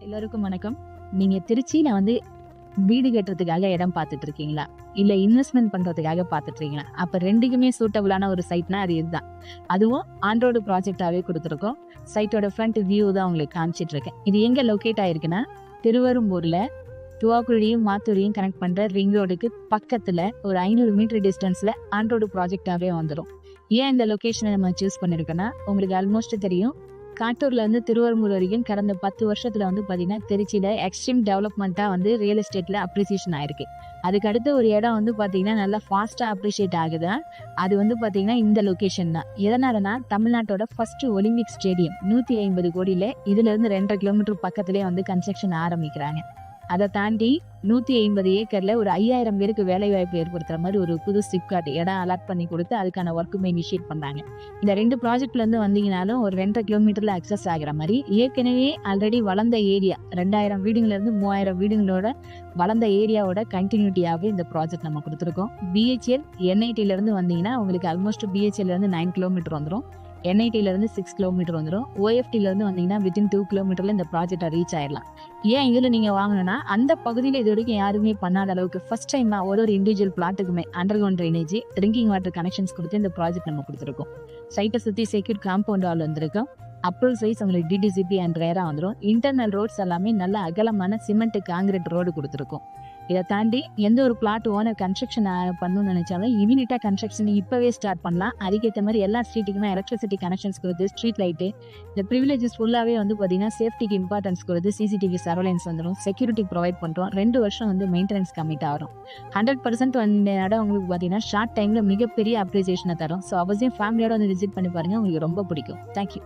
எல்லாருக்கும் வணக்கம். நீங்க திருச்சியில வீடு கட்டுறதுக்காக இடம் பார்த்துட்டு இருக்கீங்களா, இல்ல இன்வெஸ்ட்மெண்ட் பண்றதுக்காக பார்த்துட்டு இருக்கீங்களா? அப்ப ரெண்டுக்குமே சூட்டபிளான ஒரு சைட்னா அது இதுதான். அதுவும் ஆன்ரோடு ப்ராஜெக்டாவே கொடுத்துருக்கோம். சைட்டோட ஃப்ரண்ட் வியூ தான் உங்களுக்கு காமிச்சிட்டு இருக்கேன். இது எங்க லொக்கேட் ஆயிருக்குன்னா, திருவெரும்பூர்ல துவாக்குழியும் மாத்தூரையும் கனெக்ட் பண்ற ரிங் ரோடுக்கு பக்கத்துல ஒரு 500 மீட்டர் டிஸ்டன்ஸ்ல ஆன்ரோடு ப்ராஜெக்டாவே வந்துடும். ஏன் இந்த லொகேஷனை நம்ம சூஸ் பண்ணிருக்கோம்னா, உங்களுக்கு ஆல்மோஸ்ட் தெரியும், காட்டூர்ல இருந்து திருவெரும்பூர் வரைக்கும் கடந்த 10 வருஷத்துல பாத்தீங்கன்னா திருச்சியில எக்ஸ்ட்ரீம் டெவலப்மெண்ட்டா ரியல் எஸ்டேட்ல அப்ரிசியேஷன் ஆயிருக்கு. அதுக்கு அடுத்த ஒரு இடம் பாத்தீங்கன்னா நல்லா ஃபாஸ்டா அப்ரிஷியேட் ஆகுது. அது பாத்தீங்கன்னா இந்த லொகேஷன் தான். எதனாலனா, தமிழ்நாட்டோட ஃபர்ஸ்ட் ஒலிம்பிக் ஸ்டேடியம் 150 கோடியில இதுல இருந்து 2.5 கிலோமீட்டர் பக்கத்திலே கன்ஸ்ட்ரக்ஷன் ஆரம்பிக்கிறாங்க. அதை தாண்டி 150 ஏக்கர்ல ஒரு 5000 பேருக்கு வேலை வாய்ப்பு ஏற்படுத்துற மாதிரி ஒரு புது சிப்காட் இடம் அலாட் பண்ணி கொடுத்து அதுக்கான ஒர்க்குமே இனிஷியேட் பண்ணாங்க. இந்த 2 ப்ராஜெக்ட்ல இருந்து வந்தீங்கனாலும் ஒரு 2.5 கிலோமீட்டர்ல அக்சஸ் ஆகிற மாதிரி ஏற்கனவே ஆல்ரெடி வளர்ந்த ஏரியா 2000 வீடுங்கள்ல இருந்து 3000 வீடுங்களோட வளர்ந்த ஏரியாவோட கண்டினியூட்டியாவே இந்த ப்ராஜெக்ட் நம்ம கொடுத்துருக்கோம். பிஹெச்எல் என்ஐடில இருந்து வந்தீங்கன்னா உங்களுக்கு ஆல்மோஸ்ட் பிஹெச்எல் இருந்து 9 கிலோமீட்டர் வந்துடும். என்ஐடில இருந்து 6 கிலோமீட்டர் வந்துடும். ஓஎஃப்டில இருந்து வந்தீங்கன்னா வித்தின் 2 கிலோமீட்டர்ல இந்த ப்ராஜெக்டை ரீச் ஆயிடலாம். ஏன் இதுல நீங்க வாங்கணும்னா, அந்த பகுதியில் இது வரைக்கும் யாருமே பண்ணாத அளவுக்கு ஃபர்ஸ்ட் டைம் ஒரு இண்டிவிஜுவல் பிளாட்டுக்குமே underground drainage, drinking water connections கொடுத்து இந்த ப்ராஜெக்ட் நம்ம கொடுத்துருக்கோம். சைட்டை சுத்தி செக்யூர் காம்பவுண்ட் வால் வந்திருக்கோம். அப்ரூவல் சைஸ் உங்களுக்கு டிடிசிபி அண்ட் ரேரா வந்துடும். இன்டர்னல் ரோட்ஸ் எல்லாமே நல்ல அகலமான சிமெண்ட் காங்கிரீட் ரோடு கொடுத்துருக்கோம். இதை தாண்டி எந்த ஒரு பிளாட் ஓனர் கன்ஸ்ட்ரக்ஷன் பண்ணணும்னு நினைச்சாலும் இமீடியட்டா கன்ஸ்ட்ரக்ஷன் இப்பவே ஸ்டார்ட் பண்ணலாம். அதுக்கேற்ற மாதிரி எல்லா ஸ்ட்ரீட்டுக்குமே எலக்ட்ரிசிட்டி கனெக்ஷன்ஸ் கொடுத்து, ஸ்ட்ரீட் லைட்டு, இந்த ப்ரிவிலேஜஸ் ஃபுல்லாவே பாத்தீங்கன்னா சேஃப்டிக்கு இம்பார்ட்டன்ஸ் கொடுத்து, சிசிடிவி சர்வேலன்ஸ் வந்துடும், செக்யூரிட்டி ப்ரொவைட் பண்றோம். 2 வருஷம் மெயின்டெனன்ஸ் கம்மிட் ஆகும். 100% இடம் உங்களுக்கு பாத்தீங்கன்னா ஷார்ட் டைம்ல மிகப்பெரிய அப்ரிசியேஷனை தரும். ஸோ அவசியம் ஃபேமிலியோட விசிட் பண்ணி பாருங்க, உங்களுக்கு ரொம்ப பிடிக்கும். தேங்க்யூ.